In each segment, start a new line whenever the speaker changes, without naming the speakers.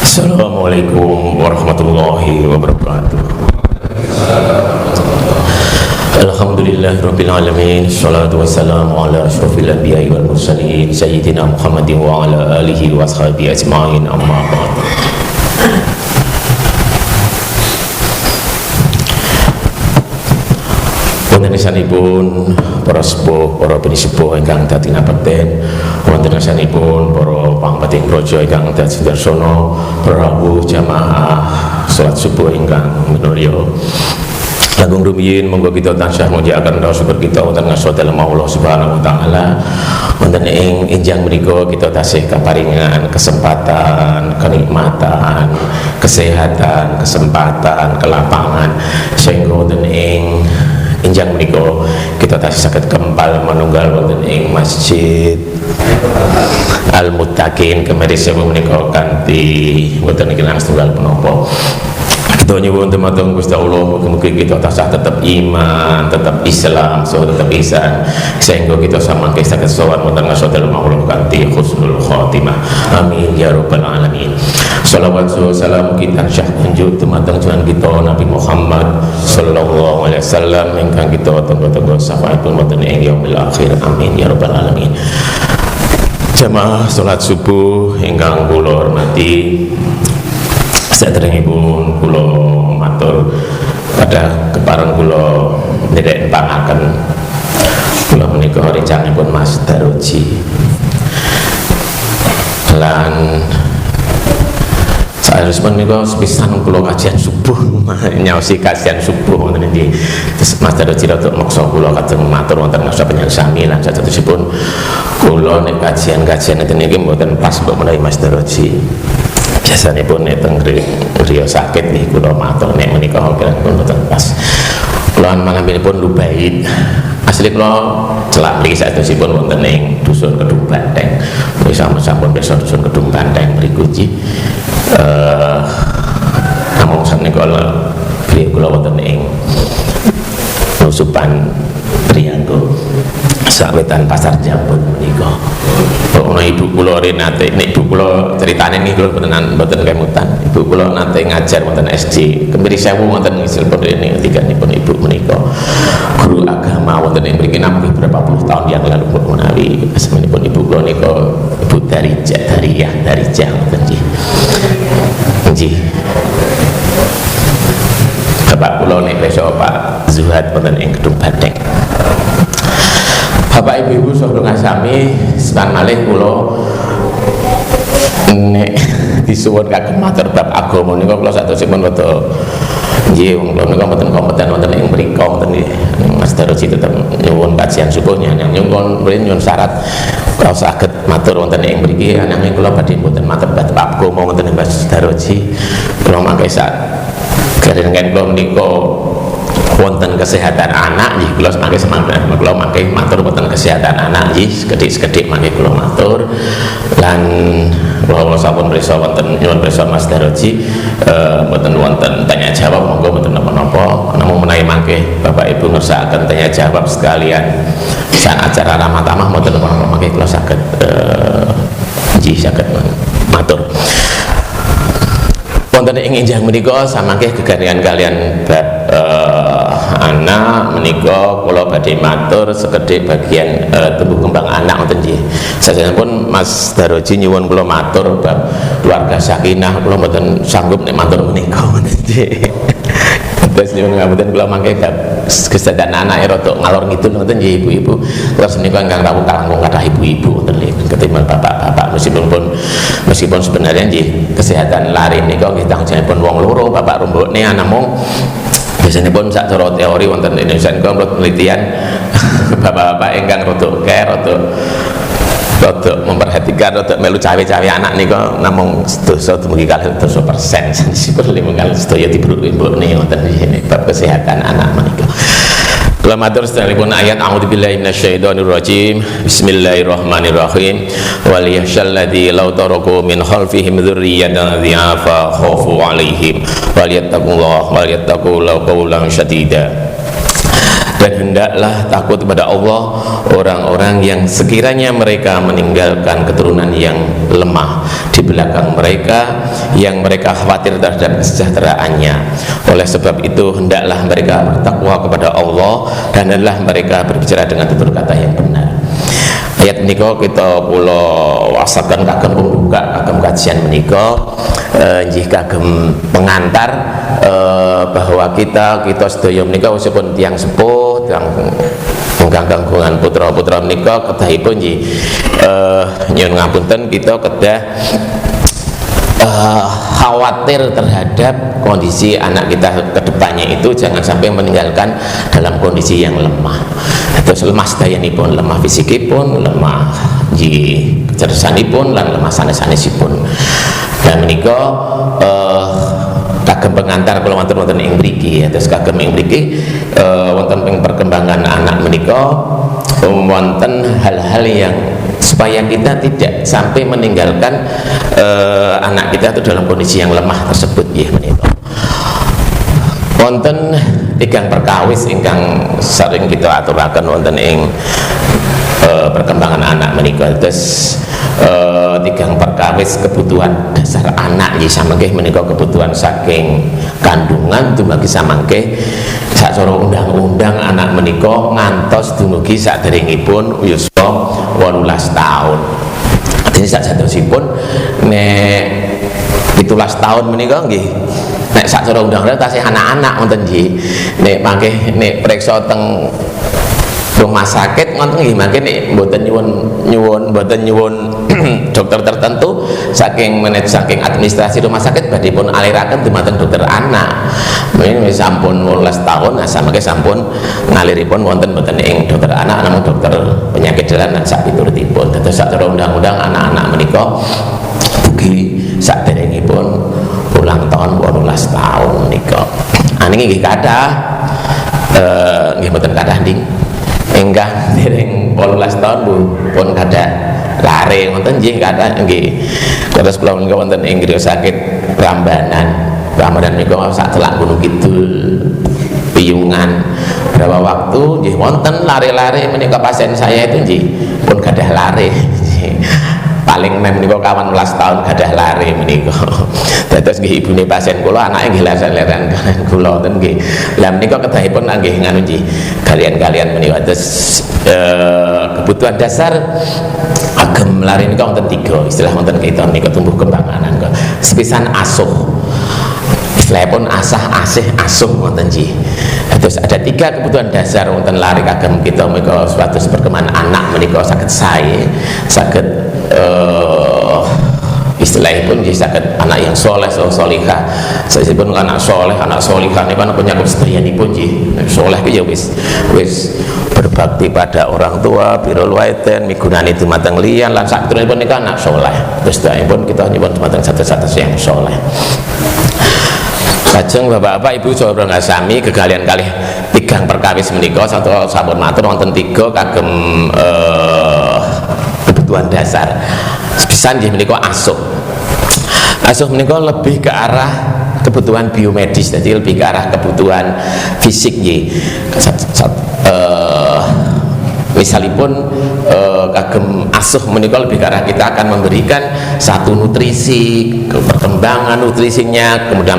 Assalamualaikum warahmatullahi wabarakatuh. Alhamdulillahirabbil alamin. Shalatu wassalamu ala asyrofil anbiya'i wal mursalin sayyidina Muhammadin wa ala alihi wa ashabihi ajma'in, amma ba'd. Wonten esanipun para sepuh, para penisepuh ingkang dadi ngabekten, wonten esanipun para pangpating praja ingkang dadi darsana, rawuh jamaah salat subuh ingkang minulya. Langkung rumiyin monggo kita tansah mujiaken rasa syukur kita wonten ngarsa dalem Allah Subhanahu wa taala. Wonten ing enjang menika kita tasih kaparingan kesempatan, kenikmatan, kesehatan, kesempatan, kelapangan sehingga wonten ing enjang menika kita tasih saged kempal manunggal wonten ing Masjid Al-Muttaqin kemeri sewu menika kanthi wonten ing setunggal punapa. Kita nyuwun teman-teman Gusti Allah mugi-mugi kita tasah tetap iman, tetap Islam, tetap ihsan sehingga kita samangke saged sowan wonten ngarsa dalem Allah kanthi husnul khotimah. Amin ya rabbal alamin. Shalawat salam kita syah kunjuk teman-teman kita Nabi Muhammad sallallahu alaihi wasallam ingkang kita tunggu-tunggu syafaatipun wonten ing yaumil akhir. Amin ya rabbal alamin. Jamaah salat subuh ingkang kula hormati, saderengipun kula matur pada kepareng kula nderek pangaken kula menika rencangipun Mas Daroji lan saerusipun menika sepisan kula kajian subuh nyaosi kajian subuh wonten iki Mas Daroji rada meksa kula kadang matur wonten ngarsa penyanyi sami lan saterusipun kula nek kajian-kajian ngeten iki mboten pas mbok menawi Mas Daroji. Biasanya pun teng griya sakit nih kula matur nek menika pun mboten pas. Kula malam ini pun lubaid. Asli kula celak mriki sadosipun wonten ing dusun Kedung Banteng. Mriki sampun desa dusun Kedung Banteng mriku iki. Namung sanika kula wonten ing Nusupan Prianggo sawetan Pasar Jambon menika. Ono ibu kula nate, nek ibu kula critane niki kula mboten kemutan. Ibu kula nate ngajar wonten SD Kemiri Sewu wonten ngisil pondene tiganipun ibu menika guru agama wonten ing mriki namung beberapa puluh tahun yang lalu menawi asmanipun ibu kula nika Ibu Darijah wonten nggih. Nggih. Bapak kula nek besok Pak Zuhad wonten ing Kedung Banteng. Bapak ibu-ibu saudara sami sekan malih kula nek disuwun kagem matur bab agama nika kula sadosipun rada nggih kula nika mboten kompeten wonten ing mriku wonten Mas Daroji tetep nyuwun kajian subuhnya nyuwun nyuwun syarat kalau saged matur wonten ing mriki ananging kula badhe mboten matur bab agama wonten ing Mas Daroji. Kula mangke sak garengan kula menika wonten kesehatan anak nggih kula mangke semanten kula mangke matur wonten kesehatan anak nggih sekedhik-sekedhik mangke kula matur lan kula sampun prisa wonten nyuwun prisa Mas Daroji mboten wonten tanya jawab monggo mboten napa-napa namung menawi mangke Bapak Ibu ngersakaken tanya jawab sekalian saat acara ramah tamah mboten napa-napa mangke kula saged nggih saged matur wonten ing enjang menika samangke gegaringan kalian bab anak menika kula badhe matur sekedhik bagian tumbuh kembang anak wonten nggih. Sajenipun Mas Daroji nyuwun kula matur bab keluarga sakinah kula mboten sanggup nek matur menika wonten nggih. Terus nyuwun ngapunten kula mangke bab kesadaran anak rada ngalor ngidul wonten nggih ibu-ibu. Terus menika ingkang rawuh kalangkung kathah ibu-ibu wonten nggih ketimbang bapak-bapak meskipun sebenarnya nggih kesehatan lari menika nggih tanggung jawabipun wong loro bapak rombokne namung biasanya pun sak cara teori wonten Indonesia niku menurut penelitian bapak-bapak ingkang rada memperhatikan rada melu cawe-cawe anak niku namung sedasa dumugi kalih 100% sanesipun lingkungan sedaya diburu-imbune wonten iki bab kesehatan anak menika. Kula matur sedherekipun ayat a'udzubillahi minasyaitonir rajim. Bismillahirrahmanirrahim. Wal yakhshal ladzi law taraku min khalfihim dzurriyyatan dhi'afa khafu 'alaihim wal yattaqullaha wal yattaqu law qawlan syadida. Dan hendaklah takut kepada Allah orang-orang yang sekiranya mereka meninggalkan keturunan yang lemah di belakang mereka, yang mereka khawatir terhadap kesejahteraannya. Oleh sebab itu hendaklah mereka bertakwa kepada Allah dan hendaklah mereka berbicara dengan tutur kata yang benar. Ayat menika kita kula wasaken kagem pembuka kagem kajian menika, nggih kagem pengantar bahwa kita sedaya menika wosipun tiyang sepuh, tiyang ingkang ganggungan putra-putra menika kedahipun nggih nyuwun ngapunten kita kedah khawatir terhadap kondisi anak kita kedepannya itu jangan sampai meninggalkan dalam kondisi yang lemah. Terus lemah sedayanipun, lemah fisikipun, lemah kecerdasanipun, lan lemah sanes-sanesipun. Dan menika kagem pengantar kula wonten ing mriki, terus kagem ing mriki wonten ing perkembangan anak menika wonten hal-hal yang supaya kita tidak sampai meninggalkan anak kita itu dalam kondisi yang lemah tersebut ya menika. Wonten tigang perkawis ingkang sering kita aturaken wonten ing perkembangan anak menika. Terus tigang perkawis kebutuhan dasar anak nggih samangke menika kebutuhan saking kandungan dumugi samangke sacara undang-undang anak menika ngantos dumugi saderengipun yuswa 18 tahun. Dene sajatosipun nek 17 tahun menika nggih nek sacara undang-undang tasih anak-anak wonten nggih. Nek mangke nek preksa teng rumah sakit ngoten nggih mangke nek mboten nyuwun dokter tertentu saking administrasi rumah sakit badhe pun aliraken dumateng dokter anak. Menika sampun 18 tahun samangke sampun ngaliripun wonten mboten ing dokter anak namung dokter penyakit dalam lan sak piturutipun. Dados sacara undang-undang anak-anak menika ugi saderengipun ulang tahun 18 tahun menika. Niki nggih kathah nggih mboten kathah nding ingkang dereng 18 tahun pun kathah lare wonten nggih kathah nggih. Terus kula menika wonten ing griya sakit Prambanan menika sak celak Gunung Kidul Piyungan berapa waktu nggih wonten lare-lare menika pasien saya itu nggih pun gadah lare. Paling nem menika 18 tahun gadah lare menika. Dados nggih ibune pasien kula anake nggih leren-leren kula wonten nggih. Lah menika kedahipun nggih nganu nggih kalian menika terus kebutuhan dasar agem lare menika wonten 3 istilah wonten kita menika tumbuh kembang anak. Sepisan asuh. Istilahipun asih asuh wonten nggih. Terus ada 3 kebutuhan dasar wonten lare kagem kita menika suatu perkembangan anak menika saged sae, saged istilahipun nggih saged anak yang soleh solihah. Saesipun anak soleh anak solihah niku ana penyakit sedayanipun nggih. Soleh ki ya wis berbakti pada orang tua, birrul walidain, migunani dumateng liyan lan sakderengipun niku anak soleh. Terus pun kita nyuwun dumateng satu-satu yang soleh. Lajeng bapak-bapak ibu saudara sami kegalian kalih tigang perkawis menika satu sampun matur wonten 3 kagem kebutuhan dasar. Sepisan nggih menika asuh. Asuh menika lebih ke arah kebutuhan biomedis, jadi lebih ke arah kebutuhan fisik nggih. Misalipun kagem asuh menika lebih ke arah kita akan memberikan satu nutrisi, perkembangan nutrisinya, kemudian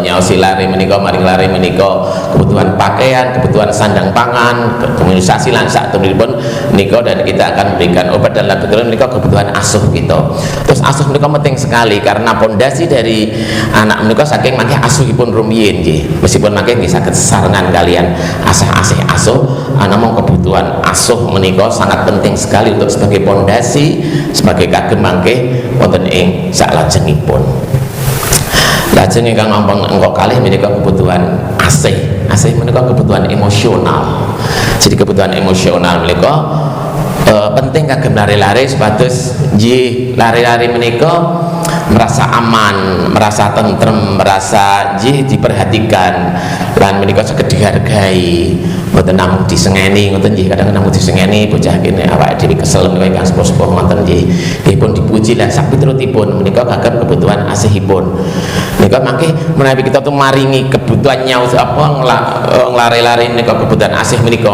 nyaosi lare menika maring lare menika kebutuhan pakaian, kebutuhan sandang pangan, komunikasi lan satunipun menika dan kita akan memberikan obat dan laboratorium menika kebutuhan asuh kita. Terus asuh menika penting sekali karena pondasi dari anak menika saking mangke asuhipun rumiyin nggih. Meskipun mangke nggih saged sesarengan kalian asih asuh namung kebutuhan asuh menika sangat penting sekali untuk sebagai pondasi sebagai kagem mangke wonten ing salajengipun. Lajeng ingkang ampun engko kalih menika kebutuhan asih menika kebutuhan emosional. Jadi kebutuhan emosional menika penting kagem lare-lare supados nggih lare-lare menika merasa aman, merasa tentrem, merasa diperhatikan. lan menika saged dihargai mboten namung disengeni ngoten nggih kadang namung disengeni bocah kene awake dhewe kesel menika ingkang sepuh-sepuh ngoten nggih dipun dipuji lan sak piturutipun menika kagem kebutuhan asihipun menika mangke menawi kita tuh maringi kebutuhan nyaus apa nglare-lare menika kebutuhan asih menika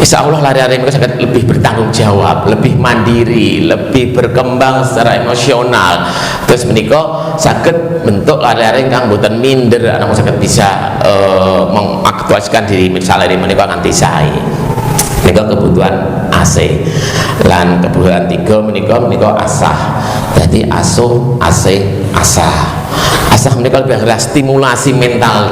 insyaallah lare-lare menika saged lebih bertanggung jawab lebih mandiri lebih berkembang secara emosional terus menika saged bentuk lare-lare ingkang mboten minder namun saged bisa mengaktualisasikan diri misalnya menika nganti sae menika kebutuhan AC lan kebutuhan tiga menika asah jadi asuh asih asah asah menika lebih arah stimulasi mental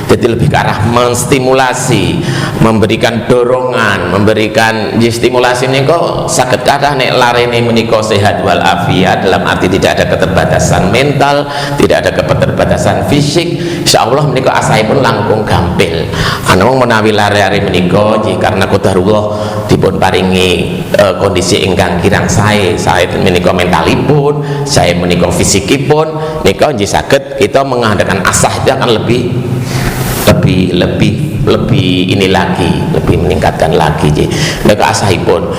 jadi lebih ke arah menstimulasi memberikan dorongan memberikan stimulasi menika saged kathah nek larene menika sehat wal afiat dalam arti tidak ada keterbatasan mental tidak ada keterbatasan fisik insyaallah menika asahipun langkung gampil anamung menawi lare-lare menika nggih karena qadarullah dipun paringi kondisi ingkang kirang sae menika mentalipun sae menika fisikipun menika nggih saged kita mengadakan asah itu akan lebih ini lagi lebih meningkatkan lagi mereka asahipun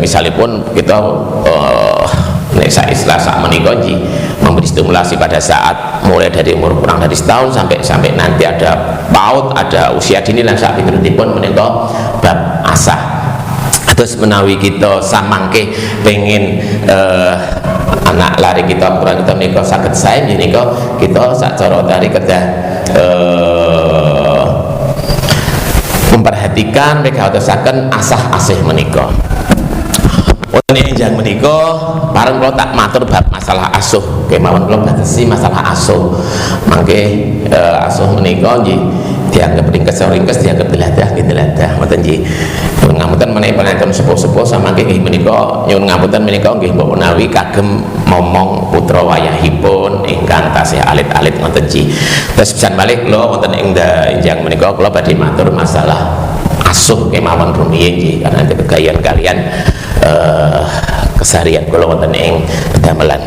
misalipun kita nek sak istilah sak menika memberi stimulasi pada saat mulai dari umur kurang dari setahun sampai nanti ada PAUD ada usia dini lan sak piturutipun menika bab asah terus menawi kita samangke pengen anak lari kita kurang kita menika saged sae menika kita sacara dari kedah memperhatikan mereka atesaken asah-asih menika wonten enjang menika bareng kula tak matur bab masalah asuh kemawon kula batesi masalah asuh mangke asuh menika nggih dianggap ringkes dianggap diladah ngoten nggih ngapunten menawi panjenengan sepuh-sepuh samangke nggih menika nyuwun ngapunten menika nggih mbok menawi kagem momong putra wayahipun ingkang tasih alit-alit ngoten nggih terus pisan malih kula wonten ing enjang menika kula badhe matur masalah asuh kemawon rumiyin nggih karena nanti kegayan kalian keseharian kula wonten ing damelan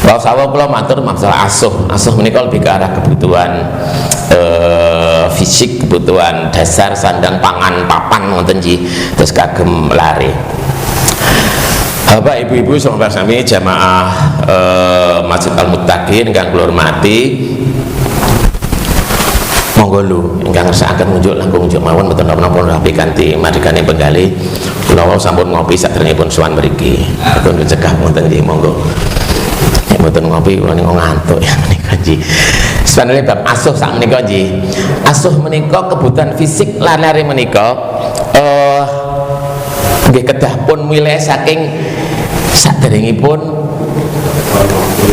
kalau sawah kula matur masalah asuh menika lebih ke arah kebutuhan fisik kebutuhan dasar sandang pangan papan ngoten nggih terus kagem lare Bapak Ibu-ibu sahabat sami jamaah Masjid Al-Muttaqin ingkang kula hormati monggo lu ingkang ngersakaken ngunjuk langkung ngunjuk mawon mboten napa-napa rapi kanthi madhekane penggalih kula sampun ngopi sadèrèngipun sowan mriki pun cegah wonten nggih monggo mboten ngopi kula niku ngantuk ya menika nggih. Sebenarnya bab asuh sak menika nggih. Asuh menika kebutuhan fisik lare menika nggih kedah pun milih saking sadèrèngipun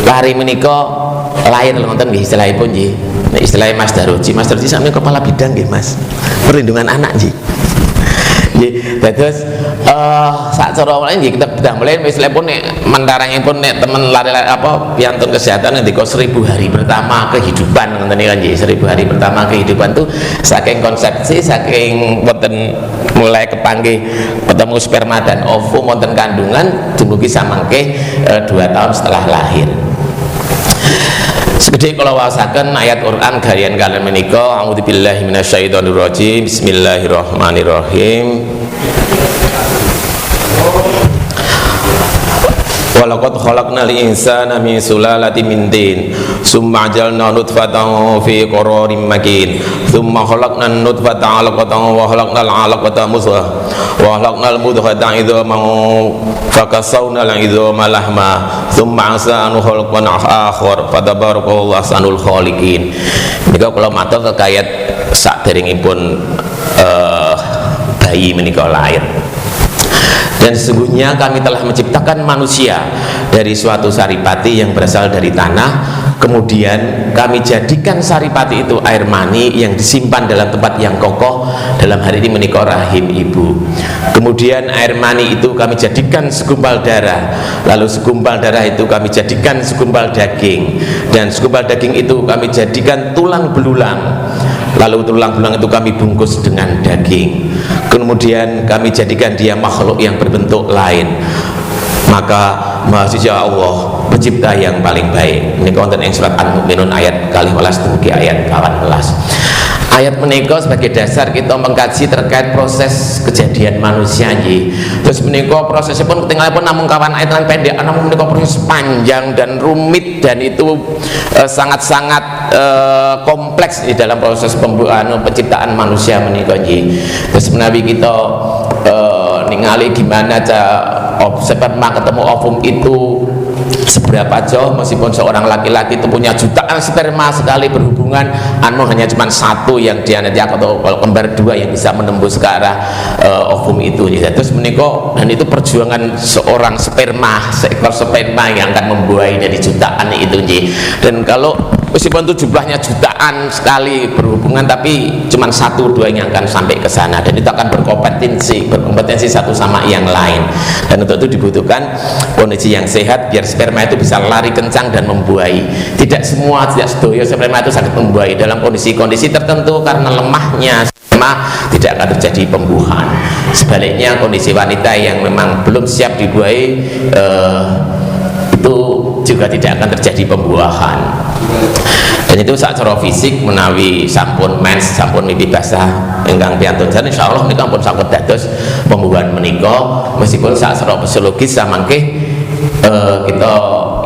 lari menika lahir wonten nggih istilahipun nggih. Nek istilahnya Mas Daroji sak menika kepala bidang nggih Mas. Perlindungan anak nggih. Nggih, dados sak cara lain nggih kita bedah mulai misalipun nek mentarangipun nek temen lari-lari apa piantun kesehatan ngendika 1000 hari pertama kehidupan ngoten niku nggih 1000 hari pertama kehidupan tuh saking konsepsi saking wonten mulai kepanggih ketemu sperma dan ovum wonten kandungan dumugi samangke 2 tahun setelah lahir. Segede kalau wasaken ayat Quran kalian menika a'udzubillahi minasyaitonirrajim bismillahirrahmanirrahim walaqad khalaqnal insana min sulalatin min tin summa jalna nutfatan fi qararin makin summa khalaqnan nutfata 'alaqatan wa khalaqnal 'alaqata mudghah wa khalaqnal mudghata idhaman fakasawna al-idhama lahma summa ansa'anu khalqan akhar fatabarakallahu ahsanul khaliqin. Nika kula matur kekayat sadèrèngipun bayi menika lahir. Dan sesungguhnya kami telah menciptakan manusia dari suatu saripati yang berasal dari tanah, kemudian kami jadikan saripati itu air mani yang disimpan dalam tempat yang kokoh, dalam hari ini menika rahim ibu. Kemudian air mani itu kami jadikan segumpal darah, lalu segumpal darah itu kami jadikan segumpal daging, dan segumpal daging itu kami jadikan tulang belulang, lalu tulang belulang itu kami bungkus dengan daging, kemudian kami jadikan dia makhluk yang berbentuk lain. Maka Maha Suci Allah pencipta yang paling baik. Ini wonten ing surat Al-Mukminun ayat 12 dumugi ayat 18. Ayat menika sebagai dasar kita mengkaji terkait proses kejadian manusia nggih. Terus menika prosesipun ketinggalanipun namung kawan ayat lan pendek, namun menika proses panjang dan rumit dan itu sangat-sangat kompleks di dalam proses penciptaan manusia menika nggih. Terus menawi kita ningali gimana sperma ketemu ovum itu seberapa jauh, meskipun seorang laki-laki itu punya jutaan sperma sekali berhubungan, hanya cuma satu yang dia nanti atau kembar dua yang bisa menembus ke arah ovum itu. Terus menikah, dan itu perjuangan seorang sperma, seekor sperma yang akan membuahi dari jutaan itu. Dan kalau meskipun itu jumlahnya jutaan sekali berhubungan, tapi cuma satu dua yang akan sampai ke sana, dan itu akan berkompetensi satu sama yang lain. Dan untuk itu dibutuhkan kondisi yang sehat biar sperma itu bisa lari kencang dan membuahi. Tidak sedoyo sperma itu sangat membuahi. Dalam kondisi-kondisi tertentu karena lemahnya sperma tidak akan terjadi pembuahan. Sebaliknya kondisi wanita yang memang belum siap dibuahi itu juga tidak akan terjadi pembuahan. Dan itu secara fisik menawi sampun mens, sampun mimpi basah ingkang piantun jan insyaallah menika pun saged dados pembuahan menika, meskipun secara fisiologis samangke kita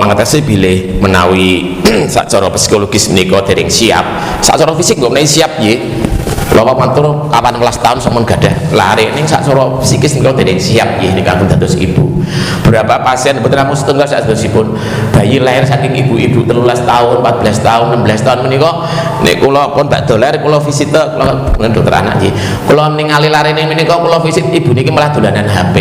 mengatasi bilih menawi secara psikologis menika dereng siap. Secara fisik nggak menawi siap nggih. Lama mantur 18 tahun sampun gadah lari ning secara psikis niku dereng siap nggih nika dados ibu. Berapa pasien mboten namung setunggal sadosipun bayi lahir saking ibu-ibu 13 tahun, 14 tahun, 16 tahun menika nek kula pun badhe lahir kula visit kula dokter anak nggih. Kula ningali larine menika kula visit ibu niki malah dolanan HP.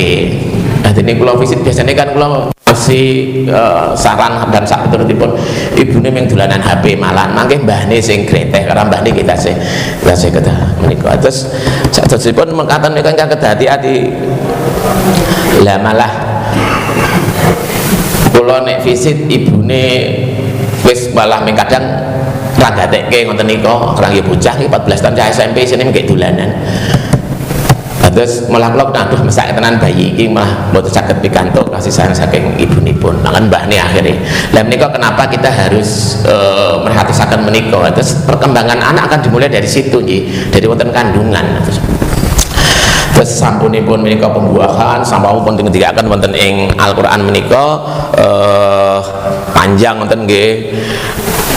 Dene kula visit biasanya kan kula masih saran dan sak turutipun ibune mung dolanan HP malah mangke mbahne sing greteh karena mbahne kita sing kedah menika. Terus sadosipun mengkaten ingkang hati-hati lah malah kula nek visit ibune wis malah mung kadang ra gatekke ngoten nika, orang bocah 14 tahun cah SMP sini mengke dolanan. Terus malah kula aduh mesake tenan bayi iki malah mboten saged pikantuk kasih sayang saking ibunipun. Lan mbahne akhire. Lah menika kenapa kita harus merhatikan menika? Terus perkembangan anak akan dimulai dari situ nggih, dari wonten kandungan. Terus sampunipun menika pembuahan sampun dikendikaken wonten ing Al-Qur'an menika panjang wonten nggih.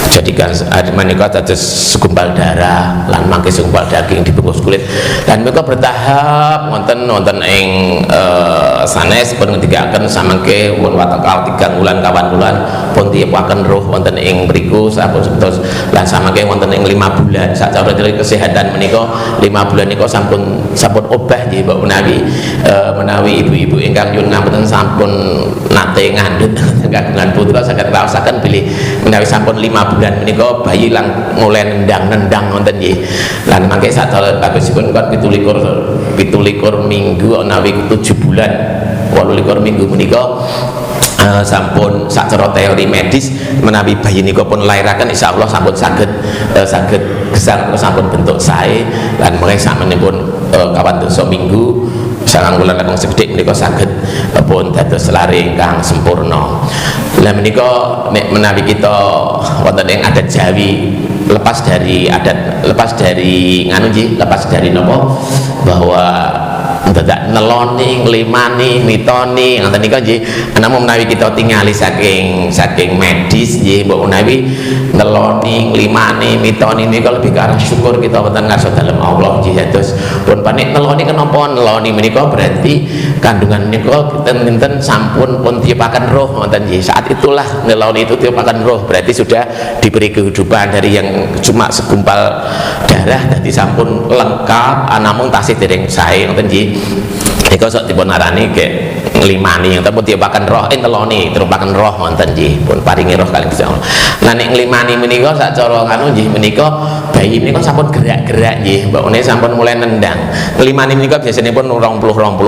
Jadikan menika dados segumpal darah lan mangke segumpal daging dibungkus kulit, dan mereka bertahap wonten ing sanes pun ngendikaken samangke pun watakal 3 bulan kawan bulan pun tiupaken roh wonten ing mriku sampun sedos lan samangke wonten ing 5 bulan sacara kesehatan menika 5 bulan nika sampun obah nggih Mbak menawi ibu-ibu ingkang nyuwun ngapunten sampun nate ngandhut kagungan putra saged raosaken bilih menawi sampun 5 bulan menika bayi lang mulai nendang wonten nggih. Lan mangke sadaya bagusipun kok 17 minggu menawi 7 bulan 28 minggu menika sampun sacara teori medis menawi bayi niku pun lairaken insyaallah sampun saged gesang sampun bentuk sae lan mulai sakmenipun kawan dosa minggu sangang wulan langkung sekedhik menika saged pun dados lare ingkang sempurna. Lah menika nek menawi kita wonten ing adat Jawi lepas dari napa bahwa dadak neloni, nglimani, mitoni ngoten nika nggih. Namun menawi kita tingali saking medis nggih mbok menawi neloni, nglimani, mitoni niku lebih ke arah syukur kita wonten ngarsa dalem Allah nggih. Terus pun panik neloni kenapa neloni menika berarti kandungan niku kinten sampun pun tiupaken roh ngoten nggih. Saat itulah neloni itu tiupaken roh berarti sudah diberi kehidupan dari yang cuma segumpal darah dadi sampun lengkap namung tasih dereng sae ngoten nggih. Nika sok dipun arani nggih nglimani utawa tiupaken roh neloni tiupaken roh wonten nggih pun paringi roh kalih Gusti Allah. Lah nek nglimani menika sak cara anu nggih menika bayi menika sampun gerak-gerak nggih mbokne sampun mulai nendang. Nglimani menika biasanya pun 20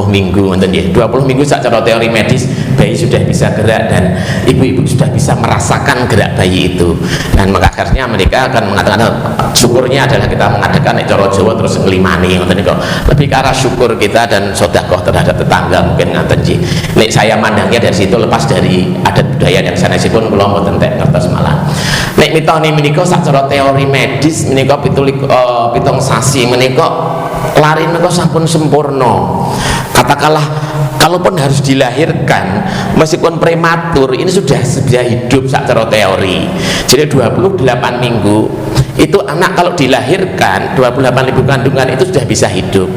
minggu wonten nggih. 20 minggu sak cara teori medis bayi sudah bisa gerak dan ibu-ibu sudah bisa merasakan gerak bayi itu, dan maka akhirnya mereka akan mengatakan syukurnya adalah kita mengadakan coro Jawa terus ngelimani ngoten niku, lebih ke arah syukur kita dan sedekah terhadap tetangga mungkin ngaten ji. Nek saya mandangnya dari situ, lepas dari adat budaya yang sanesipun kula mboten tek ngertos malah. Nek mitone menika sacara teori medis menika 7 sasi menika lari menika sampun sempurna. Katakanlah kalaupun harus dilahirkan meskipun prematur ini sudah hidup secara teori. Jadi 28 minggu itu anak kalau dilahirkan 28 minggu kandungan itu sudah bisa hidup,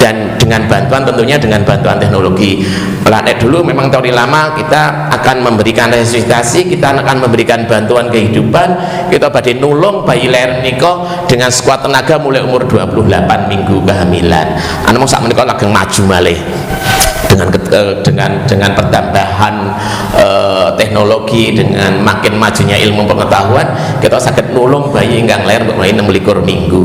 dan dengan bantuan tentunya dengan bantuan teknologi. Nek dulu memang teori lama kita akan memberikan resusitasi, kita akan memberikan bantuan kehidupan, kita badhe nulung bayi lahir niko dengan sekuat tenaga mulai umur 28 minggu kehamilan. Anak sak menika lageng maju malih dengan pertambahan teknologi, dengan makin majunya ilmu pengetahuan, kita sakit nulung bayi yang lahir mulai 26 minggu.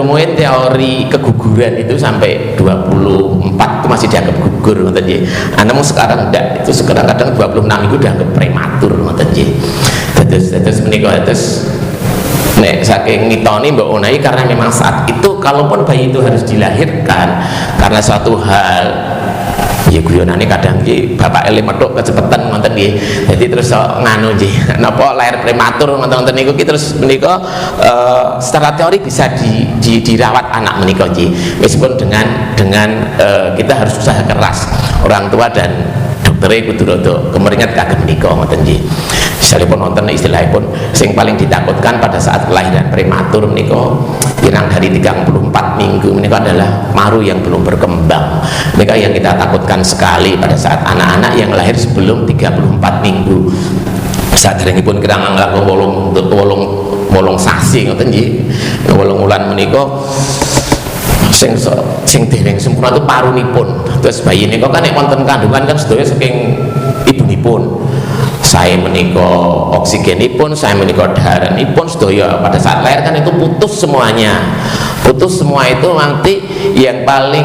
Mungkin teori keguguran itu sampai 24 itu masih dianggap gugur ngoten nggih. Namun sekarang enggak, itu sekarang kadang 26 minggu dianggap prematur ngoten nggih. Terus menika terus nek saking ngitoni Mbak Onai, karena memang saat itu kalaupun bayi itu harus dilahirkan karena suatu hal ya guyonane kadang ki bapak ele metuk kecepetan ngoten nggih. Jadi terus nganu nggih napa lahir prematur ngoten niku ki terus menika secara teori bisa dirawat anak menika nggih. Meskipun dengan kita harus usaha keras orang tua dan doktere kudu rada kemeringat kagem menika ngoten nggih. Misalipun nonton istilahipun sing paling ditakutkan pada saat kelahiran prematur menika kurang dari 34 minggu menika adalah maru yang belum berkembang. Menika yang kita takutkan sekali pada saat anak-anak yang lahir sebelum 34 minggu. Saderengipun kirang langkung 8 sasi ngoten nggih. 8 wulan menika sing dereng sempurna itu parunipun. Terus bayi niku kan nek wonten kandungan kan sedaya saking ibunipun. Saya menika oksigenipun, saya menika daharanipun sedaya pada saat lahir kan itu putus semuanya. Putus semua itu nanti yang paling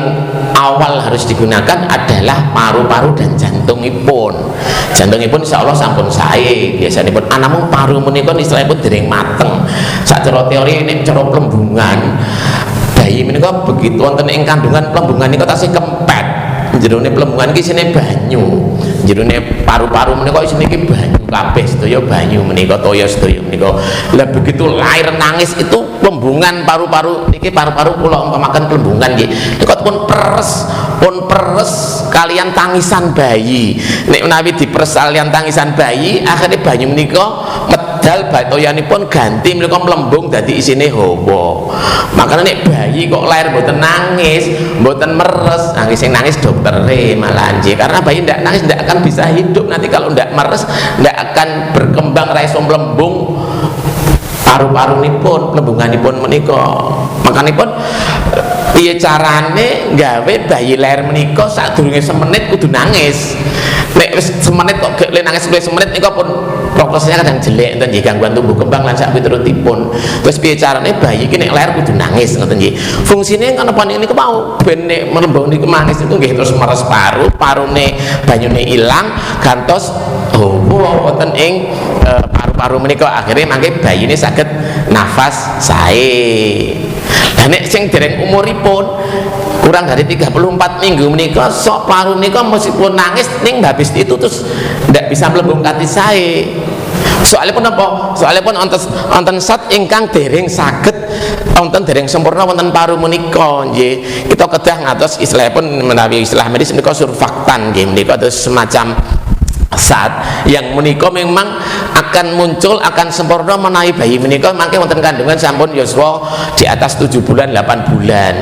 awal harus digunakan adalah paru-paru dan jantungipun. Jantungipun insya Allah sampun sae biasanya pun anamung paru menika istilahipun dereng mateng. Sacara teori ini cara pelembungan bayi menika begitu wonten ing kandungan pelembungan niku tasih kempet. Jerone pelembungan iki isine banyu. Jerone paru-paru menika isine iki banyu kabeh sedaya banyu menika toya sedaya menika. Lah begitu lahir nangis itu pelembungan paru-paru niki paru-paru kula umpamaken pelembungan nggih. Nika pun peres kalian tangisan bayi. Nek menawi diperes kalian tangisan bayi, akhirnya banyu menika medal batoyanipun ganti menika melembung dadi isine hawa. Makanya nek bayi kok lahir mboten nangis, mboten meres, sing nangis doktere malah nggih. Karena bayi ndak nangis ndak akan bisa hidup nanti kalau ndak meres, ndak akan berkembang ra iso mlembung paru-parunipun, pelembunganipun menika. Makanipun piye carane gawe bayi lahir menika sadurunge semenit kudu nangis. Nek wis semenit kok gek nangis luwih semenit niku pun progresnya kadang jelek enten nggih, gangguan tumbuh kembang lan sak piturutipun. Terus piye carane bayi iki nek lahir kudu nangis ngoten nggih. Fungsine kan apa niku mau ben nek melembung niku nangis niku nggih terus meres parune banyune ilang gantos wonten ing paru-paru menika akhirnya mangke bayine saged nafas sae. Lah nek sing dereng umuripun kurang dari 34 minggu menika sok paru menika meskipun nangis ning habis itu terus ndak bisa mlembung kanthi sae. Soalnya pun apa? Soalnya pun wonten zat ingkang dereng saged wonten dereng sempurna wonten paru menika nggih. Kita kedah ngatos istilahipun menawi istilah medis menika surfaktan nggih menika terus semacam zat yang menika memang akan muncul akan sempurna menawi bayi menika mangke wonten kandungan sampun yuswa di atas 7 bulan 8 bulan.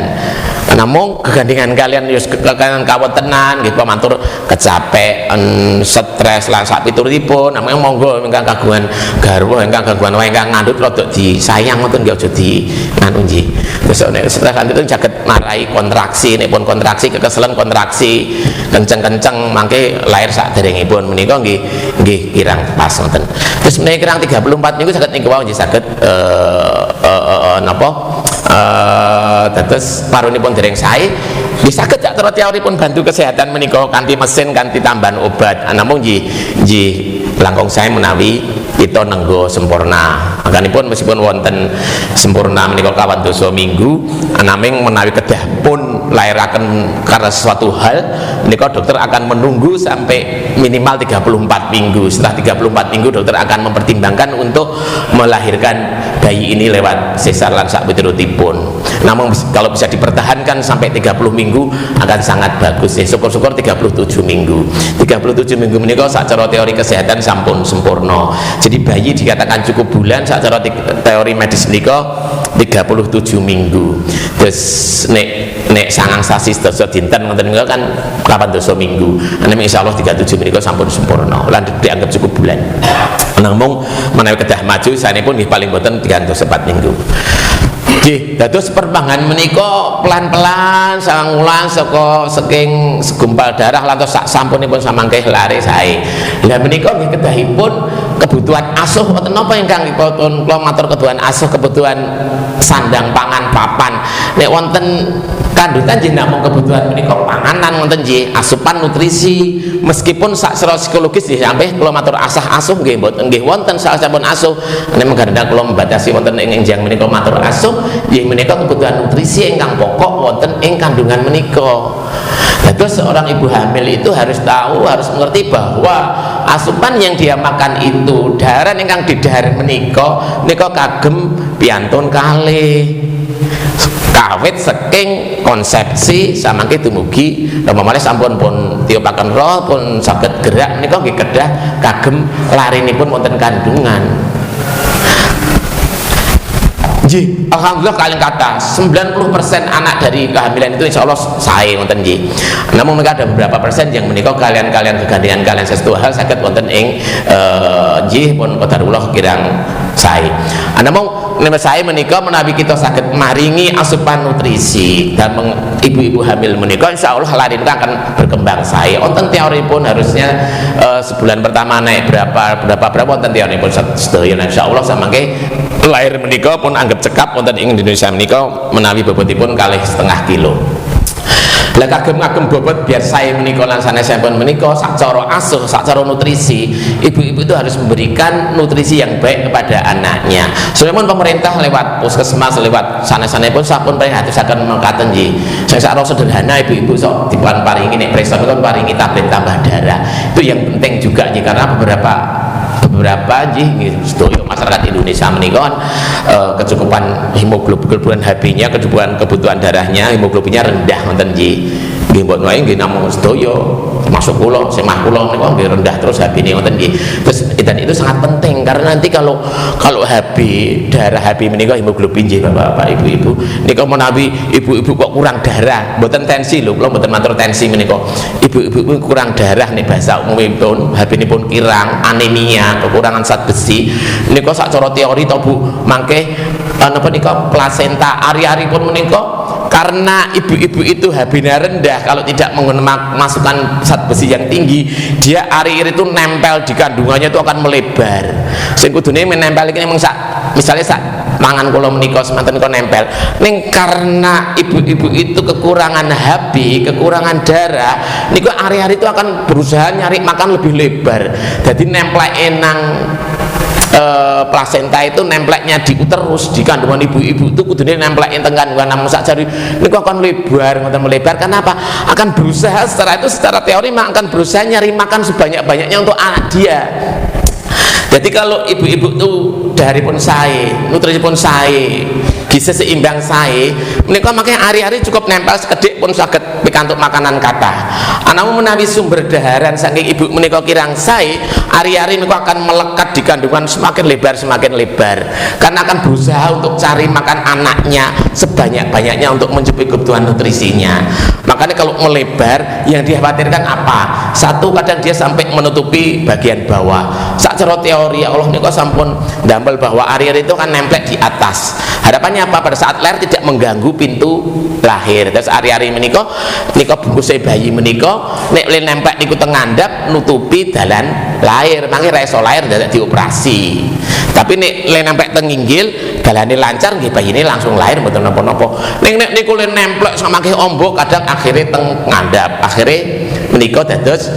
Namun kegandengan kalian yus kalian kawetenan nggih pamantur kecapean, stres lan sak piturutipun namanya monggo ingkang kagungan garwa ingkang kagungan wae ingkang ngandhut rada disayang ngoten nggih aja di nganu nggih. Terus nek stres lan itu jaket marai kontraksi, nek pun kontraksi kekeselen kontraksi kenceng-kenceng mangke lahir saderengipun menika nggih kirang pas ngoten. Terus menika kirang 34 minggu saged niku wae nggih saged napa terus parunipun dereng sae Saged jak cara teori pun bantu kesehatan menika kanthi mesin kanthi tambahan obat. Namung nggih langkung saya menawi kita nenggo sempurna. Angkanipun meskipun wonten sempurna menika kawan dosa minggu, anaming menawi kedah pun lairaken karena sesuatu hal, menika dokter akan menunggu sampai minimal 34 minggu. Setelah 34 minggu dokter akan mempertimbangkan untuk melahirkan bayi ini lewat sesar lan sak piturutipun. Namun kalau bisa dipertahankan sampai 30 minggu akan sangat bagus. Syukur-syukur 37 minggu. 37 minggu menika sacara teori kesehatan sampun sempurna. Jadi bayi dikatakan cukup bulan sacara teori medis menika 37 minggu. Terus nek sangang sasi sedasa dinten ngoten menika kan 8 dosa minggu. Nek insyaallah 37 menika sampun sempurna lan dianggap cukup bulan. Namung menawi kedah maju sanepun nggih paling boten 3 dosa 4 minggu. Nggih, dados perkembangan menika pelan-pelan sangang wulan saka saking segumpal darah lantos sak sampunipun samangke lare sae. Lah menika nggih kedahipun kebutuhan asuh wonten napa ingkang dipun kula matur kebutuhan asuh, kebutuhan sandang pangan papan. Nek wonten kandhutan nggih namung kebutuhan menika panganan wonten nggih asupan nutrisi, meskipun sak secara psikologis nggih sampai kula matur asuh nggih mboten nggih wonten sampun asuh. Nek menggadang kula membatasi wonten ing enjang menika matur asuh nggih menika kebutuhan nutrisi ingkang pokok wonten ing kandungan menika. Terus seorang ibu hamil itu harus tahu, harus mengerti bahwa asupan yang dia makan itu daharan ingkang didhahar menika kagem piantun kalih kawit saking konsepsi samangke dumugi pamane sampun pun tiupaken roh pun saged gerak menika nggih kedah kagem larinipun wonten kandungan. Nggih, alhamdulillah kalian kata 90% anak dari kehamilan itu insya Allah sae wonten nggih. Namun mereka ada beberapa persen yang menika kalian kegandengan kalian sesuatu hal saged wonten ing nggih pun qadarullah kirang sae. Namun saya menika menawi kita saged maringi asupan nutrisi dan ibu-ibu hamil menika insya Allah larin akan berkembang sae. Wonten teori pun harusnya sebulan pertama naik berapa wonten teori pun sedaya insya Allah samangke lahir menika pun anggap cekap wonten ing Indonesia menika menawi bobotipun 2,5 kilo. Lah kagem bobot biar saya menika lan sanesipun menika sacara asuh, sacara nutrisi, ibu-ibu itu harus memberikan nutrisi yang baik kepada anaknya. Soalnya pemerintah lewat puskesmas lewat sanes-sanesipun sampun perhatiaken mekaten nggih. Sing sak sederhana ibu-ibu sok dipun paringi nek presa menika paringi tablet tambah darah. Itu yang penting juga nggih karena beberapa nggih sedaya masyarakat Indonesia menika kecukupan hemoglobin HB-nya, kebutuhan darahnya, hemoglobinnya rendah wonten nggih. Nggih mboten wae nggih namung sedaya termasuk kula, semah kula menika nggih rendah terus HB-ne wonten nggih. Terus dan itu sangat penting karena nanti kalau darah HB menika hemoglobin nggih Bapak Ibu-ibu nika menawi ibu-ibu kok kurang darah, mboten tensi lho, kula mboten matur tensi menika. Ibu-ibu kurang darah nek bahasa umumipun HB-nipun kirang, anemia, kekurangan zat besi menika sacara teori to Bu mangke napa nika plasenta ari-aripun menika karena ibu-ibu itu HB-nya rendah, kalau tidak memasukkan zat besi yang tinggi dia ari-ari itu nempel di kandungannya itu akan melebar. Sing kudune menempel iki misalnya mangan kula menika semanten kok nempel ning karena ibu-ibu itu kekurangan HB, kekurangan darah niku ari-ari itu akan berusaha nyari makan lebih lebar. Jadi nemplek nang plasenta itu nempleknya di uterus di kandungan ibu-ibu itu kudune nemplek teng kandungan namung sak jari niku akan melebar ngoten melebar. Kenapa? Akan berusaha secara teori akan berusaha nyari makan sebanyak-banyaknya untuk anak dia. Jadi kalau ibu-ibu itu dari pun sae, nutrisi pun sae, gizi seimbang sae, menika makanya hari-hari cukup nempel sekedhik pun saged pikantuk makanan kathah. Anamu menawi sumber daharan saking ibu menika kirang sae, hari-hari menika akan melekat di kandungan semakin lebar karena akan berusaha untuk cari makan anaknya sebanyak-banyaknya untuk mencukupi kebutuhan nutrisinya. Makanya kalau melebar yang dikhawatirkan apa? Satu, kadang dia sampai menutupi bagian bawah. Sacara teori Allah niku sampun ndamel bahwa ari-ari itu kan nemplek di atas. Harapannya apa? Pada saat lahir tidak mengganggu pintu lahir. Terus ari-ari menika bungkus bayi menika nek nemplek niku teng ngandhap nutupi dalan lahir. Mangke ra iso lahir dadak dioperasi. Tapi nek nemplek teng inggil dalane lancar nggih bayine langsung lahir mboten napa-napa. Ning nek niku le nemplek samangke ombo kadang akhire teng ngandhap, akhire menika dados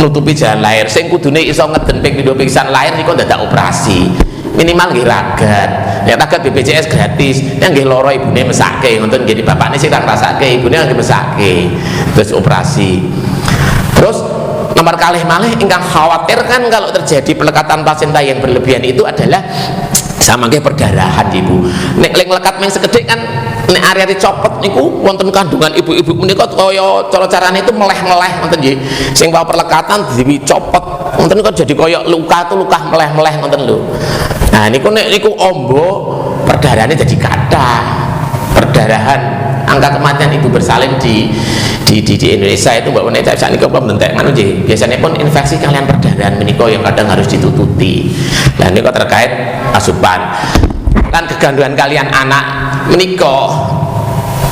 nutupi jalan lahir. Sing kudune iso ngeden ping pindho pisan lahir niku dadak operasi. Minimal nggih ragat. Nek ragat BPJS gratis, nek nggih lara ibune mesake ngoten nggih bapakne sing tak rasake, ibune nggih mesake. Terus operasi. Terus nomor kalih malih ingkang khawatir kan kalau terjadi pelekatan plasenta yang berlebihan itu adalah samangke perdarahan Ibu. Nek lek lekat meng sekedhik kan nek area dicopot niku wonten kandungan ibu-ibu menika kaya cara carane itu meleh-meleh ngoten nggih. Sing wae perlekatan dicopot ngoten kok jadi kaya luka itu luka meleh-meleh ngoten lho. Nah niku nek niku ombo perdarahane jadi kathah. Perdarahan angka kematian ibu bersalin di Indonesia itu mbak menika saat ini kok menentek anu nggih biasanya pun infeksi kalian perdarahan menika yang kadang harus ditututi. Nah ini kok terkait asupan dan keganduan kalian anak menika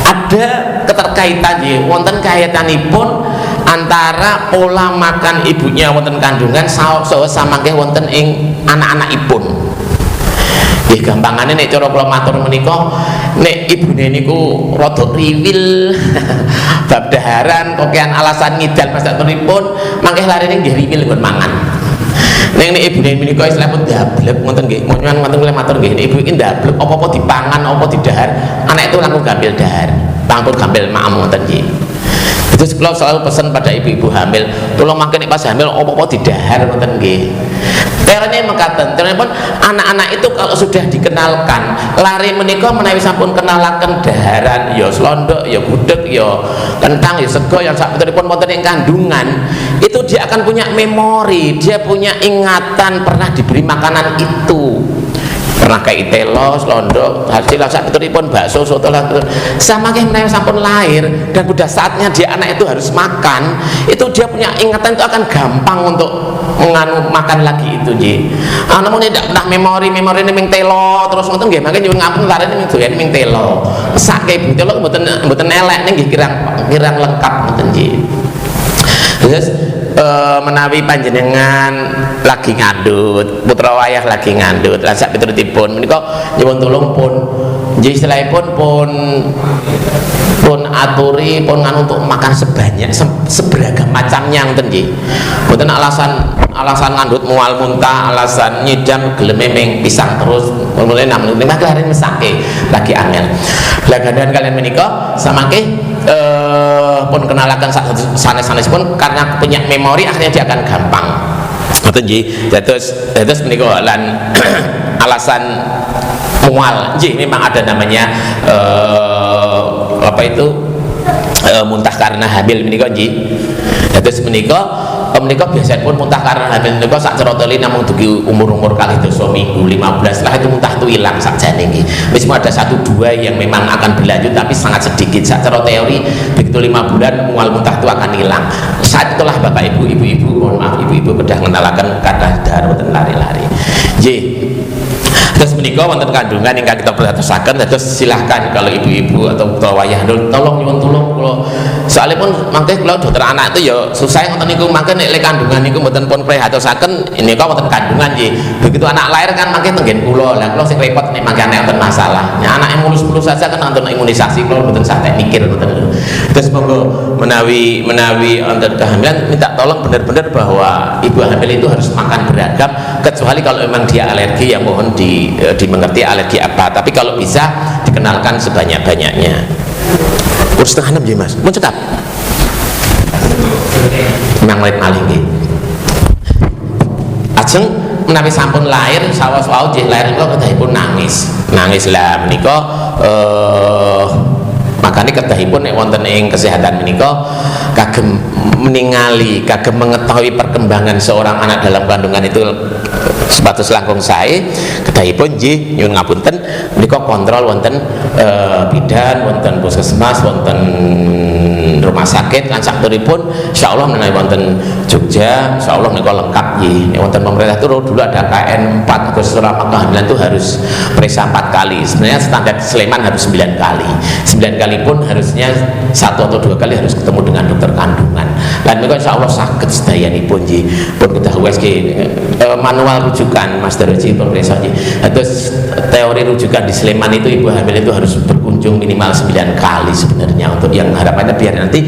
ada keterkaitan nggih wonten kaitanipun antara pola makan ibunya wonten kandungan saha samangke wonten ing anak-anakipun. Nggih gampangane nek cara kula matur menika nek ibune niku rada riwil bab daharan kokean alasan ngidal pas saturipun mangke larene nggih riwil nggon mangan. Nek ibune menika istilah pun dablek ngoten nggih. Nyuwun ngoten kula matur nggih ibu iki dablek apa-apa dipangan apa didahar anak itu langsung gambil dahar. Pangpun gambil maem ngoten nggih. Terus kalau selalu pesan pada ibu-ibu hamil, tolong makan pas hamil apa-apa didahar ngoten nggih. Terane mekaten, terane pun anak-anak itu kalau sudah dikenalkan, lari menika menawi sampun kenalaken daharan, ya slondok, ya gudeg, ya kentang, ya sego, yang sakputeripun wonten ing kandungan, itu dia akan punya memori, dia punya ingatan pernah diberi makanan itu. Pernah kayak telo, slondok, hasil sakputeripun bakso, soto sama kayak menawi sampun lahir dan sudah saatnya dia anak itu harus makan, itu dia punya ingatan itu akan gampang untuk makan lagi itu nggih. Namun tidak pernah memori ini ming telo terus ngoten nggih, mangke nyuwun ngapun larene ming doyan ming telo. Sak ibu telo mboten elek nggih kirang lengkap ngoten nggih. Terus menawi panjenengan lagi ngandut, putra wayah lagi ngandut, lan sak piturutipun menika nyuwun tulung pun nggih istilahipun pun aturi pun untuk makan sebanyak seberagam macamnya ngoten nggih. Mboten alasan ngandut mual muntah, alasan nyidam geleme ming pisang terus mulai namun nek laren mesake lagi angel. Lah gandahan kalian menika samangke pun kenalakan sanes-sanes pun karena punya memori akhirnya dia akan gampang. Ngoten nggih. Dados menika lan alasan mual nggih memang ada namanya apa itu muntah karena hamil menika nggih. Dados menika biasanya pun muntah karena hamil menika sak ceroteli namung dugi umur-umur kali dosa minggu 15 lah itu muntah itu hilang sakjane nggih. Meskipun ada 1-2 yang memang akan berlanjut tapi sangat sedikit. Sak cara teori begitu 5 bulan mual muntah itu akan hilang. Saat itulah Bapak Ibu, mohon maaf ibu-ibu kedah ngenalaken kathah dahar wonten lari-lari. Nggih. Terus menika wonten kandungan ingkang kita perhatosaken, terus silahkan kalau ibu-ibu atau putra wayah tolong nyuwun tulung kula. Soalnya pun mangke kula dokter anak itu ya susah ngoten niku mangke nek kandungan niku mboten pun prihatosaken ini kok wonten kandungan nggih. Begitu anak lahir kan mangke tenggen kula. Lah kula sing repot nek mangke anak wonten masalah. Ya anak mulus-mulus saja kan nonton imunisasi kula mboten sampai mikir ngoten lho. Terus monggo menawi wonten kehamilan minta tolong benar-benar bahwa ibu hamil itu harus makan beragam kecuali kalau memang dia alergi ya mohon dimengerti alergi apa, tapi kalau bisa dikenalkan sebanyak-banyaknya. Kurang setengah 6 ya mas, mau cekap memang malih nggih. Ajeng menawi sampun lahir sawas-sawas nggih lahir kula kedahipun nangis lah menika makanya kedahipun nek wonten ing kesehatan menika kagem meningali, kagem mengetahui perkembangan seorang anak dalam kandungan itu sebatas langkung sae kedahipun nggih nyuwun ngapunten menika kontrol wonten bidan, wonten puskesmas, wonten rumah sakit lan sakturipun insyaallah menawi wonten Jogja insyaallah menika lengkap nggih. Nek wonten pemerintah itu dulu ada KN 4 atau selama kehamilan itu harus periksa 4 kali. Sebenarnya standar Sleman harus 9 kali. 9 kali pun harusnya 1 atau 2 kali harus ketemu dengan dokter kandungan. Lan menika insyaallah saged sedayanipun nggih pun kedah USG manual rujukan Mas Daroji Profesor nggih. Terus teori rujukan di Sleman itu ibu hamil itu harus berkunjung minimal 9 kali sebenarnya, untuk yang harapannya biar nanti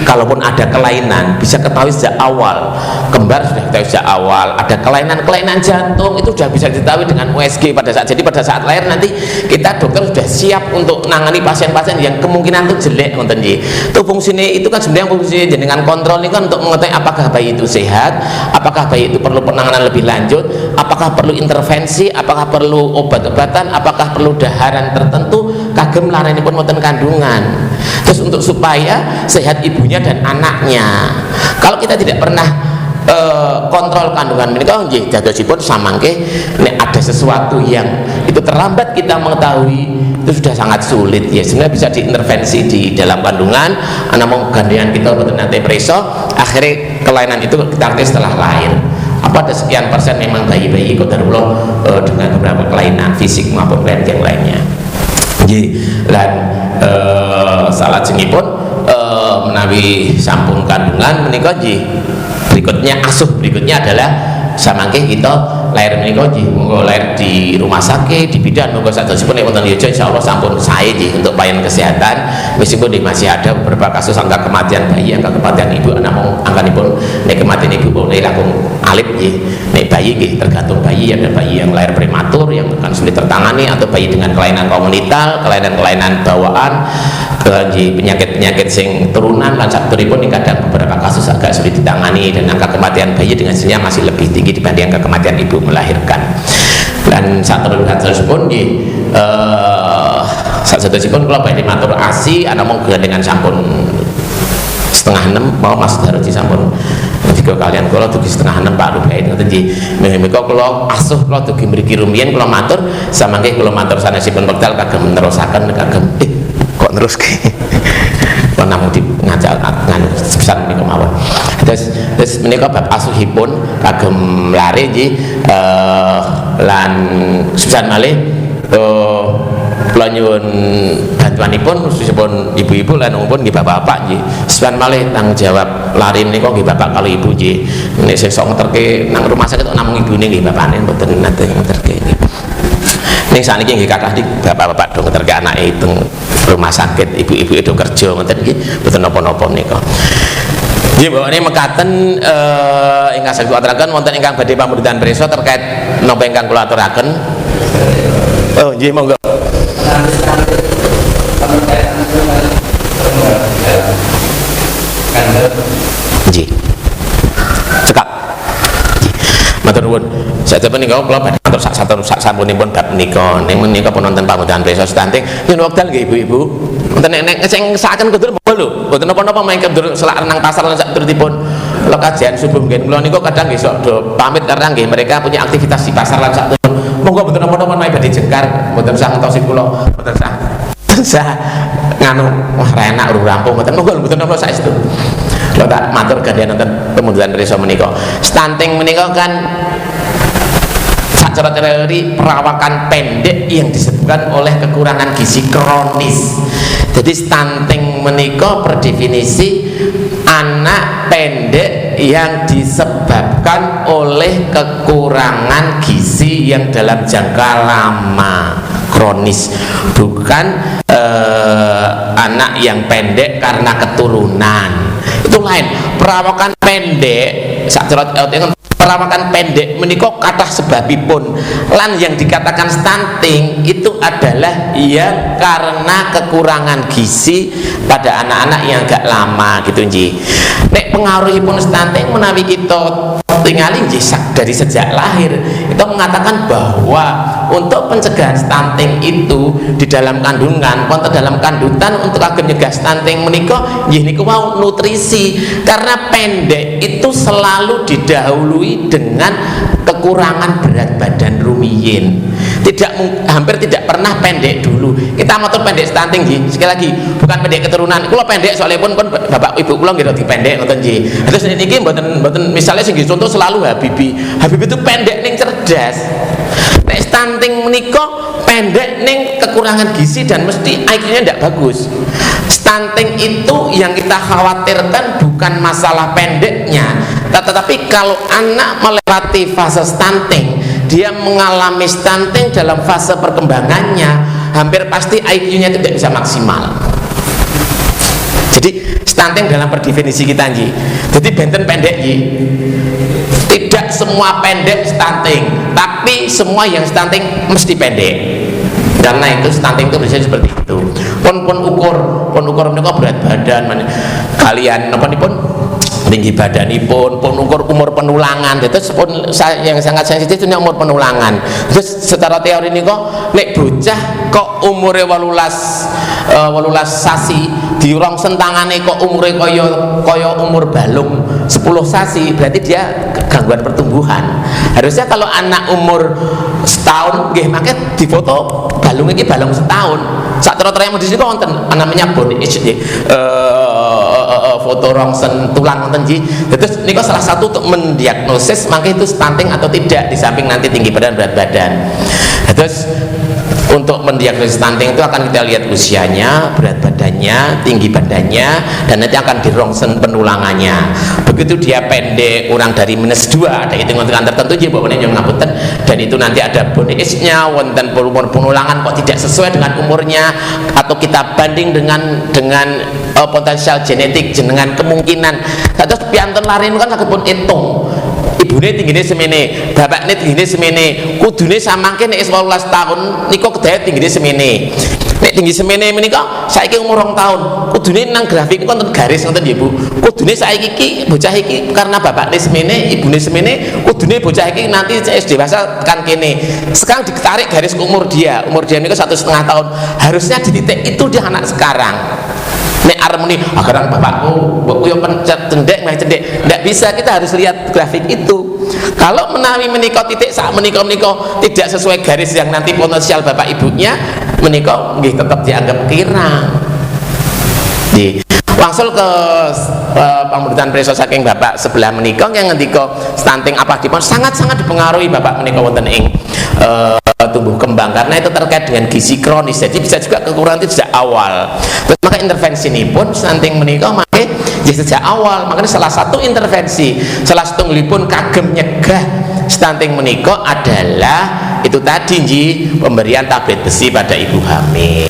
kalaupun ada kelainan bisa ketahui sejak awal. Kembar sudah ketahui sejak awal, ada kelainan jantung itu sudah bisa diketahui dengan USG pada saat. Jadi pada saat lahir nanti kita dokter sudah siap untuk menangani pasien-pasien yang kemungkinan itu jelek ngoten nggih. Itu fungsinya itu kan sebenarnya fungsinya dengan kontrol ini kan untuk mengetahui apakah bayi itu sehat, apakah bayi itu perlu penanganan lebih lanjut, apakah perlu intervensi, apakah perlu obat-obatan, apakah perlu daharan tertentu kagem larenipun wonten kandungan. Terus untuk supaya sehat ibunya dan anaknya. Kalau kita tidak pernah kontrol kandungan menika nggih dadosipun samangke nek ada sesuatu yang itu terlambat kita mengetahui itu sudah sangat sulit ya. Sebenarnya bisa diintervensi di dalam kandungan, namun gandengan kita boten nate preso, akhirnya kelainan itu kita ngerti setelah lahir. Apa ada sekian persen memang bayi-bayi qadarullah dengan beberapa kelainan fisik maupun kelainan yang lainnya. Nggih, lan salajengipun menawi sampun kandungan menika nggih berikutnya berikutnya adalah samangke kita lahir menika nggih monggo lahir di rumah sakit di bidan monggo sadosipun nek wonten yojo insyaallah sampun sae nggih untuk pelayanan kesehatan. Meskipun masih ada beberapa kasus angka kematian bayi, angka kematian ibu, namun angkanipun nek kematian ibu nek langkung alip nggih. Nek bayi nggih tergantung bayi, ada bayi yang lahir prematur yang akan sulit tertangani, atau bayi dengan kelainan komunital, kelainan bawaan, penyakit-penyakit sing turunan lan sakderipun kadang beberapa kasus agak sulit ditangani dan angka kematian bayi dengan sendirinya masih lebih tinggi dibanding angka kematian ibu melahirkan. Dan saterusipun nggih saderusipun kula badhe matur asi ana mung dengan sampun 5:30 mau Mas Daroji sampun jika kalian kula dugi 5:30 Pak Rubaid ngoten nggih. Menika kula asuh kula dugi mriki rumiyin kula matur samangke kula matur sanesipun wekdal kagem nerusaken kagem kok neruske kok namung ngajak sepisan menika mawon. Terus menika bab asuhipun kagem lare nggih lan sepisan malih kula nyuwun bantuanipun khususipun ibu-ibu lan umumipun nggih bapak-bapak nggih. Sepisan malih tanggung jawab lare menika nggih bapak kalau ibu nggih. Nek sesuk ngeterke nang rumah sakit kok namung ibune nggih bapakne mboten nate ngeterke nggih. Ning saniki nggih kathah bapak-bapak do ngeterke anake teng rumah sakit, ibu-ibu do kerja ngoten nggih, mboten napa-napa menika. Nggih mbokne mekaten ingkang saged kula aturaken wonten ingkang badhe pamuridan prisa terkait napa ingkang kula aturaken. Oh nggih monggo. Nggih. Cekap. Matur nuwun. Sadepen nika kula badhe matur sak sampunipun bab menika. Ning menika penonton pamuridan prisa stunting yen wekdal nggih ibu-ibu. Wonten nek sing ngesakaken kudu lho, mboten napa-napa mangke ndur selak renang pasar lan sak turutipun kula kajian subuh nggih. Kula niku kadang nggih sok do pamit karena nggih mereka punya aktivitas di pasar lan sak turun. Monggo mboten napa-napa menawi badhe jengkar, mboten sah ngentosi kula, mboten sah nganu wah ra enak rampung mboten monggo mboten napa saestu. Kula tak matur gandengan wonten pemundutan prisa menika. Stunting menika kan secara teori perawakan pendek yang disebabkan oleh kekurangan gizi kronis. Jadi stunting menika per definisi anak pendek yang disebabkan oleh kekurangan gizi yang dalam jangka lama kronis, bukan anak yang pendek karena keturunan. Itu lain. Perawakan pendek perawakan pendek menika kathah sebabipun lan yang dikatakan stunting itu adalah yang karena kekurangan gizi pada anak-anak yang agak lama gitu nggih. Nek pengaruhipun stunting menawi kita tingali nggih dari sejak lahir kita mengatakan bahwa untuk pencegahan stunting itu di dalam kandungan konten dalam kandutan untuk agar mencegah stunting menika nggih niku mau nutrisi, karena pendek itu selalu didahului dengan kekurangan berat badan rumiyin. Hampir tidak pernah pendek dulu. Kita motor pendek stunting nggih. Sekali lagi, bukan pendek keturunan. Kula pendek soalnya pun bapak ibu kula nggih dipendek ngoten nggih. Terus niki mboten misalnya sing contoh selalu Habibie itu pendek ning cerdas. Nek stunting menika pendek ning kekurangan gizi dan mesti IQ-nya tidak bagus. stunting itu yang kita khawatirkan bukan masalah pendeknya, tetapi kalau anak melewati fase stunting, dia mengalami stunting dalam fase perkembangannya, hampir pasti IQ-nya tidak bisa maksimal. Jadi stunting dalam perdefinisi kita Ji, jadi benten pendek Ji, tidak semua pendek stunting, tapi semua yang stunting mesti pendek. Karena itu stunting itu biasanya seperti itu. Pun ukur mereka berat badan, kalian apa nih pun tinggi badanipun, pun ukur umur penulangan. Itu pun yang sangat sensitif itu umur penulangan. Terus secara teori ini kok nek bocah kok umure 18 sasi diurang sentangane kok umure kaya umur balung 10 sasi, berarti dia gangguan pertumbuhan. Harusnya kalau anak umur setahun nggih make difoto balung iki balung setahun. Sak terus-terus yang di sini kok wonten namanya bone age foto rongsen tulang wonten Ji. Terus niku salah satu untuk mendiagnosis mangke itu stunting atau tidak, di samping nanti tinggi badan berat badan. Terus untuk mendiagnosis stunting itu akan kita lihat usianya, berat badannya, tinggi badannya, dan nanti akan dirongsen penulangannya. Begitu dia pendek, kurang dari -2, ada hitungan tertentu ya Bapak yang ngapunten, dan itu nanti ada bone age-nya, wonten umur penulangan kok tidak sesuai dengan umurnya, atau kita banding dengan potensial genetik, dengan kemungkinan. Terus piantun lari itu kan sakit pun hitung. Ibune tinggine semene, bapakne tinggine semene, kudune samangke nek 18 tahun niku kedaya tinggine semene. Nek tinggi semene menika saiki umur 2 tahun, kudune nang grafik niku wonten garis ngoten nggih Bu. Kudune saiki iki bocah iki karena bapakne semene, ibune semene, kudune bocah iki nanti SD dewasa tekan kene. Sekarang ditarik garis ke umur dia niku 1,5 tahun. Harusnya di titik itu dia anak sekarang. Nek harmoni agarang bapakku mbokku yo pencet cendek meh cendek, ndak bisa, kita harus lihat grafik itu. Kalau menawi menika titik sak menika tidak sesuai garis yang nanti potensial bapak ibunya, menika nggih tetap dianggap kirang. Di wangsul ke pemuritan preso saking bapak sebelah menika yang ngendika stunting apa dipun sangat-sangat dipengaruhi bapak menika wonten ing tumbuh kembang, karena itu terkait dengan gizi kronis, jadi bisa juga kekurangan itu sejak awal. Terus maka intervensi ini pun stunting menikah makanya sejak awal. Makanya salah satu intervensi, salah satu ngelipun kagem nyegah stunting menikah adalah itu tadi Ji, pemberian tablet besi pada ibu hamil,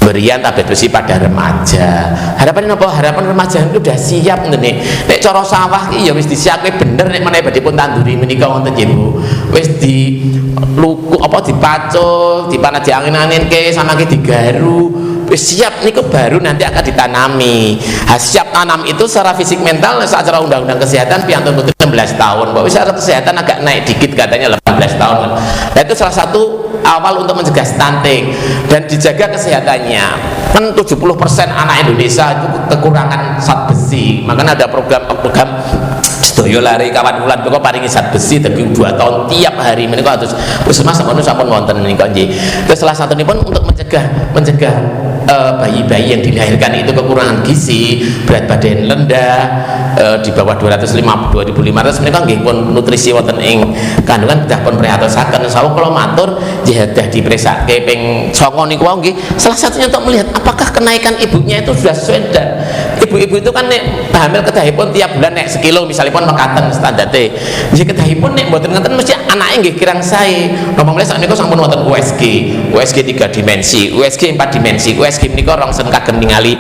pemberian tablet besi pada remaja. Harapan apa? Harapan remaja itu sudah siap nih. Nek cara sawah ki ya wis disiapke bener nek menawi badhe pun tanduri menika wonten nggih Bu. Wis di luku apa dipacul, dipanah diangin-anginke sama ki digaru. Wis siap niku baru nanti akan ditanami. Siap tanam itu secara fisik mental secara undang-undang kesehatan piantun betul 16 tahun. Bahwa secara kesehatan agak naik dikit katanya 18 tahun. Nah itu salah satu awal untuk mencegah stunting dan dijaga kesehatannya. Kan 70% anak Indonesia itu kekurangan zat besi. Makanya ada program sedaya lari kawan bulan kok paringi zat besi tapi 2 tahun tiap hari menika terus puskesmas sampun wonten menika nggih. Terus salah satu pun untuk mencegah bayi-bayi yang dilahirkan itu kekurangan gizi, berat badan rendah, di bawah 2.500 menika nggih pun nutrisi wonten ing kandungan kedah pun priatosaken. Insyaallah kula matur jadah dipresake ping 9 niku wae nggih. Salah satunya untuk melihat apakah kenaikan ibunya itu sudah sesuai. Ibu-ibu itu kan nek hamil kedahipun tiap bulan nek sekilo misalipun mekaten standarte. Nggih kedahipun nek mboten ngeten mesti anake nggih kirang sae. Napa meneh sakmenika sampun wonten USG 3 dimensi, USG 4 dimensi. USG menika rongsen kagem ningali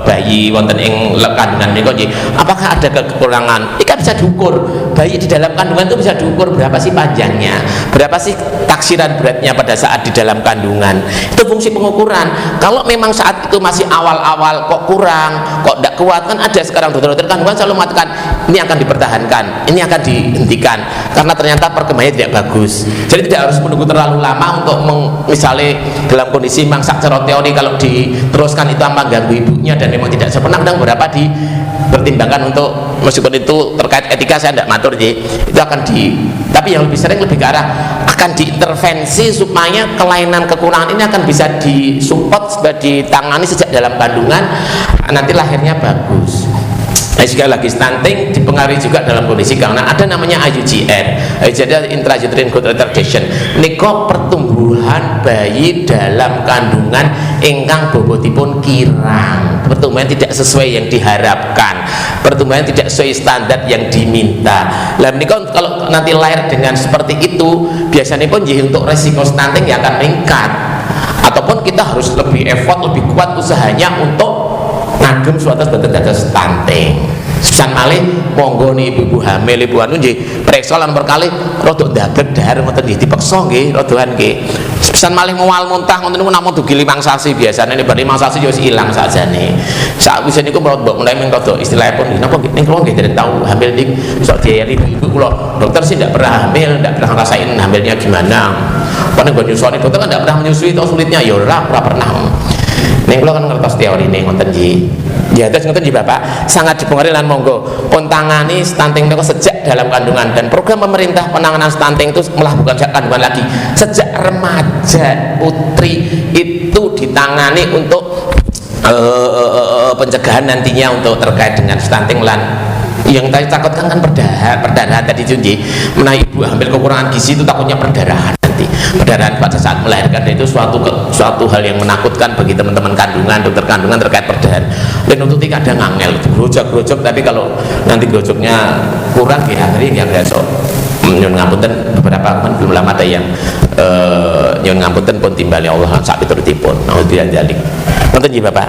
bayi wonten ing kandungan menika nggih. Apakah ada kekurangan? Iki bisa diukur. Bayi di dalam kandungan itu bisa diukur berapa sih panjangnya, berapa sih taksiran beratnya pada saat di dalam kandungan. Itu fungsi pengukuran. Kalau memang saat itu masih awal-awal kok kurang, kok tidak kuat, kan ada sekarang dokter-dokter kandungan selalu mengatakan ini akan dipertahankan, ini akan dihentikan karena ternyata perkembangannya tidak bagus. Jadi tidak harus menunggu terlalu lama untuk misalnya dalam kondisi mangsak secara teori kalau diteruskan itu akan ganggu ibunya dan memang tidak sepenang dan beberapa dipertimbangkan untuk meskipun itu terkait etika saya tidak matur itu akan tapi yang lebih sering lebih ke arah akan diintervensi supaya kelainan kekurangan ini akan bisa disupport, ditangani sejak dalam kandungan, nanti lahirnya bagus. sekali lagi stunting dipengaruhi juga dalam kondisi karena ada namanya IUGR, jadi intrauterine growth retardation. Niko pertumbuhan bayi dalam kandungan ingkang bobotipun kirang, pertumbuhan tidak sesuai yang diharapkan, pertumbuhan tidak sesuai standar yang diminta. Lah niko kalau nanti lahir dengan seperti itu, biasanya pun untuk resiko stunting yang akan meningkat, ataupun kita harus lebih effort, lebih kuat usahanya untuk ngagem suatu dados stunting. Sepisan malih monggo nih ibu hamil, ibu anu nggih preksa lan perkali rada ndabet dahar ngoten nggih dipeksa nggih radahan nggih. Sepisan malih mual muntah ngoten niku namung dugi 5 sasi biasane nek bar 5 sasi ya wis ilang sakjane. Sakwise niku menurut mbok menawi mung rada istilahipun napa ning kula nggih dereng tau hamil ning sok diayani ibu kula. Dokter sih ndak pernah hamil, ndak pernah ngerasain hamilnya gimana. Karena gue nyusoni dokter kan ndak pernah menyusui atau sulitnya ya ora pernah. Ning kula kan ngertos teori ning ngoten nggih. Ya terus ngoten nggih Bapak, sangat dipengaruhi lan monggo pun tangani stunting niku sejak dalam kandungan, dan program pemerintah penanganan stunting itu malah bukan sejak kandungan lagi, sejak remaja putri itu ditangani untuk pencegahan nantinya untuk terkait dengan stunting lan yang tadi takutkan kan perdarahan tadi junji menaik ibu hamil kekurangan gizi itu takutnya perdarahan nanti, perdarahan pada saat melahirkan, dan itu suatu hal yang menakutkan bagi teman-teman kandungan, dokter kandungan terkait perdarahan. Dan untuk kadang ngangel grojok, tapi kalau nanti grojoknya kurang ya akhirnya yang besok nyun ngapunten beberapa kan belum lama ada yang nyun ngapunten pun timbali Allah sak piturutipun. Nauzubillah dzalik. Nonton nggih Bapak.